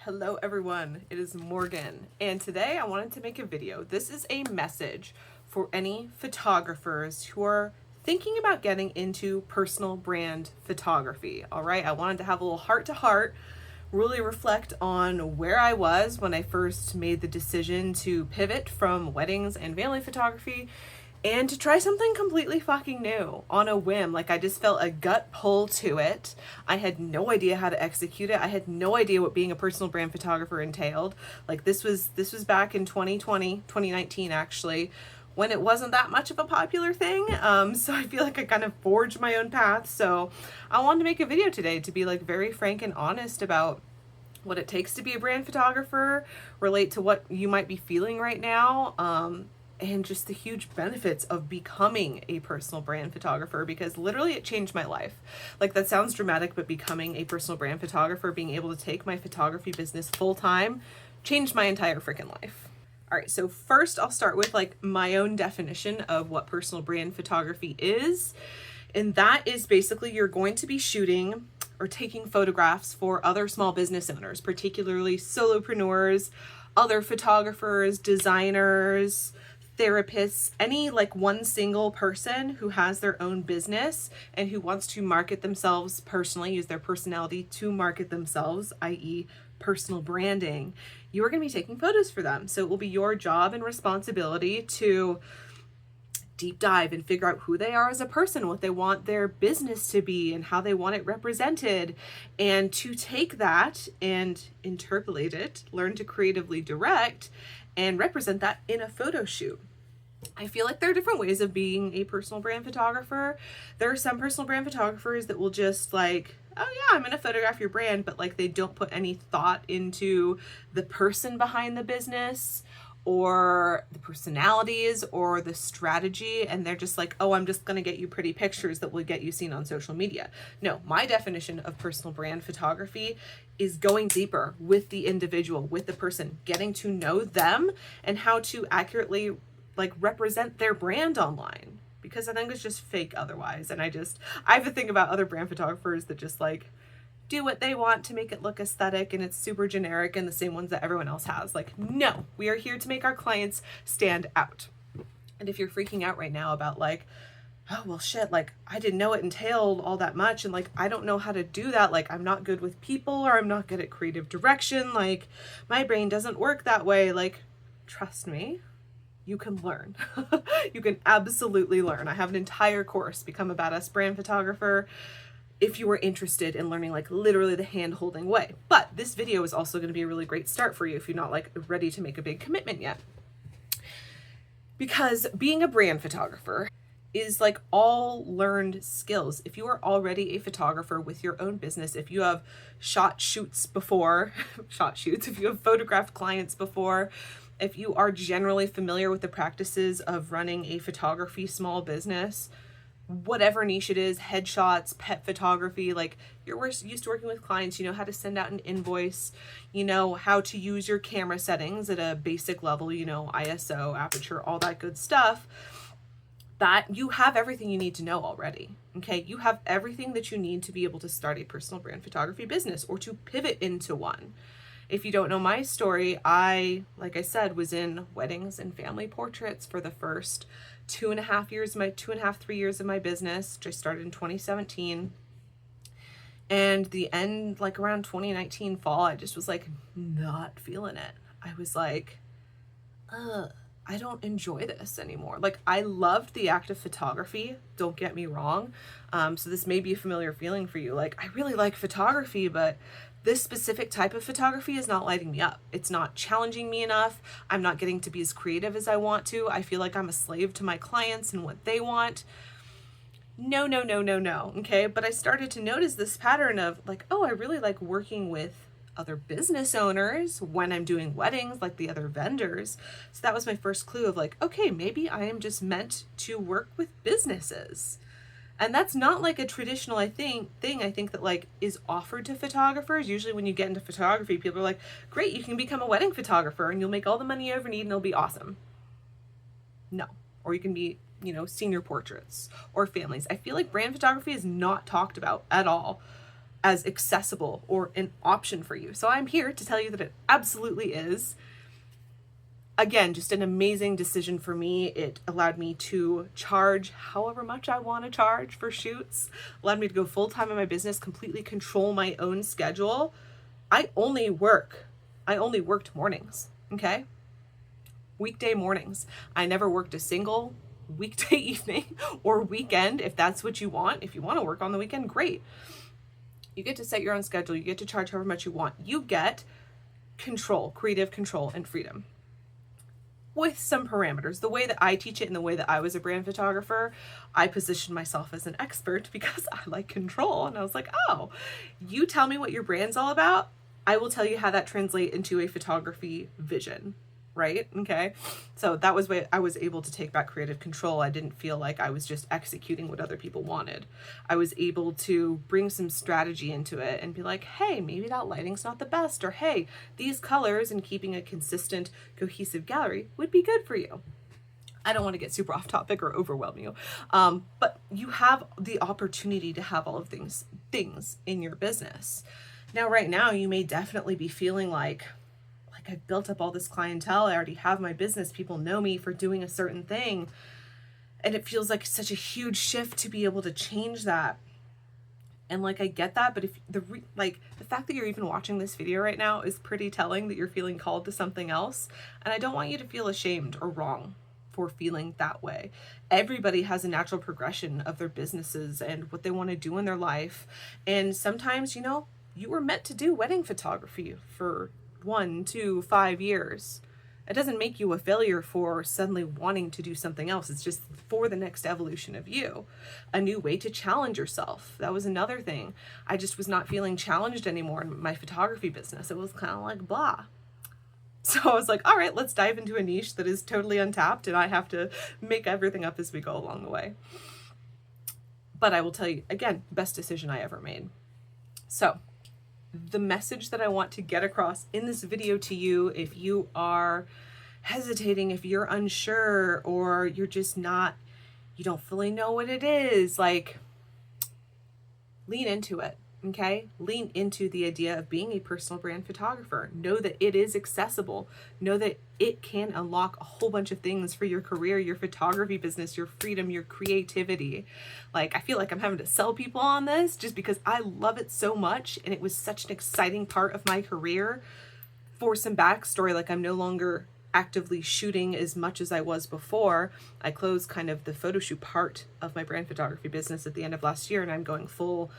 Hello everyone, it is Morgan, and today I wanted to make a video. This is a message for any photographers who are thinking about getting into personal brand photography. All right, I wanted to have a little heart to heart, really reflect on where I was when I first made the decision to pivot from weddings and family photography and to try something completely fucking new on a whim. Like, I just felt a gut pull to it. I had no idea how to execute it. I had no idea what being a personal brand photographer entailed. Like, this was back in 2019 actually, when it wasn't that much of a popular thing. So I feel like I kind of forged my own path. So I wanted to make a video today to be like very frank and honest about what it takes to be a brand photographer, relate to what you might be feeling right now, and just the huge benefits of becoming a personal brand photographer, because literally it changed my life. Like, that sounds dramatic, but becoming a personal brand photographer, being able to take my photography business full time, changed my entire freaking life. All right, so first I'll start with like my own definition of what personal brand photography is. And that is basically you're going to be shooting or taking photographs for other small business owners, particularly solopreneurs, other photographers, designers, therapists, any like one single person who has their own business and who wants to market themselves personally, use their personality to market themselves, i.e. personal branding. You are going to be taking photos for them. So it will be your job and responsibility to deep dive and figure out who they are as a person, what they want their business to be, and how they want it represented, and to take that and interpolate it, learn to creatively direct and represent that in a photo shoot. I feel like there are different ways of being a personal brand photographer. There are some personal brand photographers that will just like, oh yeah, I'm gonna photograph your brand, but like they don't put any thought into the person behind the business or the personalities or the strategy, and they're just like, oh, I'm just gonna get you pretty pictures that will get you seen on social media. No, my definition of personal brand photography is going deeper with the individual, with the person, getting to know them and how to accurately like represent their brand online, because I think it's just fake otherwise. And I have to think about other brand photographers that just like do what they want to make it look aesthetic and it's super generic and the same ones that everyone else has. Like, no, we are here to make our clients stand out. And if you're freaking out right now about like, oh, well, shit, like I didn't know it entailed all that much, and like I don't know how to do that, like I'm not good with people, or I'm not good at creative direction, like my brain doesn't work that way, like trust me, you can learn. You can absolutely learn. I have an entire course, Become a Badass Brand Photographer, if you are interested in learning like literally the hand-holding way. But this video is also going to be a really great start for you if you're not like ready to make a big commitment yet. Because being a brand photographer is like all learned skills. If you are already a photographer with your own business, if you have shot shoots before, if you have photographed clients before, if you are generally familiar with the practices of running a photography small business, whatever niche it is, headshots, pet photography, like you're used to working with clients, you know how to send out an invoice, you know how to use your camera settings at a basic level, you know, ISO, aperture, all that good stuff, that you have everything you need to know already. Okay, you have everything that you need to be able to start a personal brand photography business or to pivot into one. If you don't know my story, I, like I said, was in weddings and family portraits for the first 3 years of my business, which I started in 2017. And the end, like around 2019 fall, I just was like not feeling it. I was like, I don't enjoy this anymore. Like, I loved the act of photography, don't get me wrong. So this may be a familiar feeling for you. Like, I really like photography, but this specific type of photography is not lighting me up. It's not challenging me enough. I'm not getting to be as creative as I want to. I feel like I'm a slave to my clients and what they want. No. Okay. But I started to notice this pattern of like, oh, I really like working with other business owners when I'm doing weddings, like the other vendors. So that was my first clue of like, okay, maybe I am just meant to work with businesses. And that's not like a traditional, I think that like is offered to photographers. Usually when you get into photography, people are like, great, you can become a wedding photographer and you'll make all the money you ever need and it'll be awesome. No. Or you can be, you know, senior portraits or families. I feel like brand photography is not talked about at all. as accessible or an option for you. So I'm here to tell you that it absolutely is. Again, just an amazing decision for me. It allowed me to charge however much I want to charge for shoots, allowed me to go full-time in my business, completely control my own schedule. I only worked mornings, okay? Weekday mornings. I never worked a single weekday evening or weekend. If that's what you want, if you want to work on the weekend, great. You get to set your own schedule. You get to charge however much you want. You get control, creative control, and freedom with some parameters. The way that I teach it and the way that I was a brand photographer, I positioned myself as an expert because I like control. And I was like, oh, you tell me what your brand's all about. I will tell you how that translates into a photography vision. Right? Okay. So that was why I was able to take back creative control. I didn't feel like I was just executing what other people wanted. I was able to bring some strategy into it and be like, hey, maybe that lighting's not the best, or hey, these colors and keeping a consistent, cohesive gallery would be good for you. I don't want to get super off topic or overwhelm you. But you have the opportunity to have all of things in your business. Now, right now, you may definitely be feeling like I've built up all this clientele. I already have my business. People know me for doing a certain thing. And it feels like such a huge shift to be able to change that. And like, I get that, but if the fact that you're even watching this video right now is pretty telling that you're feeling called to something else. And I don't want you to feel ashamed or wrong for feeling that way. Everybody has a natural progression of their businesses and what they want to do in their life. And sometimes, you were meant to do wedding photography for 1, 2, 5 years. It doesn't make you a failure for suddenly wanting to do something else. It's just for the next evolution of you, a new way to challenge yourself. That was another thing. I just was not feeling challenged anymore in my photography business. It was kind of like blah. So I was like, all right, let's dive into a niche that is totally untapped, and I have to make everything up as we go along the way. But I will tell you again, best decision I ever made. So the message that I want to get across in this video to you, if you are hesitating, if you're unsure, or you're just you don't fully know what it is, like, lean into it, okay? Lean into the idea of being a personal brand photographer. Know that it is accessible. Know that it can unlock a whole bunch of things for your career, your photography business, your freedom, your creativity. Like, I feel like I'm having to sell people on this just because I love it so much, and it was such an exciting part of my career. For some backstory, like, I'm no longer actively shooting as much as I was before. I closed kind of the photo shoot part of my brand photography business at the end of last year, and I'm going full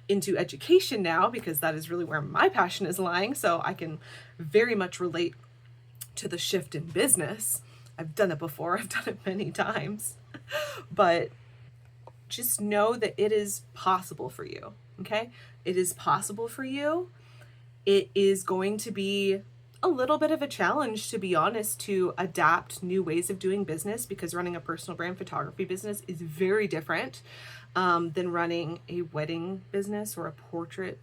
into education now because that is really where my passion is lying. So I can very much relate to the shift in business. I've done it before. I've done it many times. But just know that it is possible for you, okay? It is possible for you. It is going to be a little bit of a challenge, to be honest, to adapt new ways of doing business, because running a personal brand photography business is very different than running a wedding business or a portrait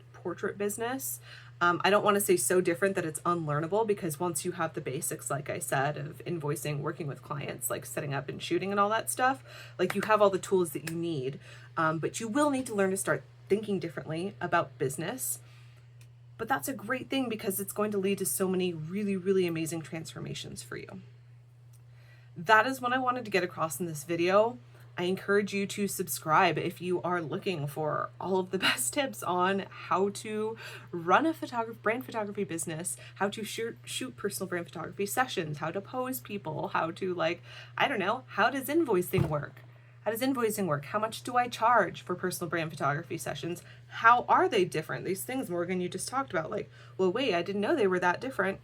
business. I don't want to say so different that it's unlearnable, because once you have the basics, like I said, of invoicing, working with clients, like setting up and shooting and all that stuff, like, you have all the tools that you need, but you will need to learn to start thinking differently about business. But that's a great thing, because it's going to lead to so many really, really amazing transformations for you. That is what I wanted to get across in this video. I encourage you to subscribe if you are looking for all of the best tips on how to run a brand photography business, how to shoot personal brand photography sessions, how to pose people, how to, like, I don't know, how does invoicing work? How does invoicing work? How much do I charge for personal brand photography sessions? How are they different? These things, Morgan, you just talked about, like, well, wait, I didn't know they were that different.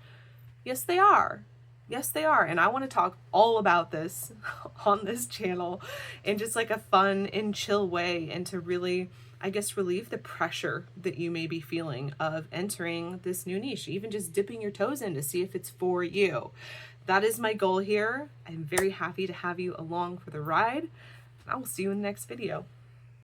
Yes, they are. Yes, they are. And I want to talk all about this on this channel in just like a fun and chill way, and to really, I guess, relieve the pressure that you may be feeling of entering this new niche, even just dipping your toes in to see if it's for you. That is my goal here. I'm very happy to have you along for the ride. I will see you in the next video.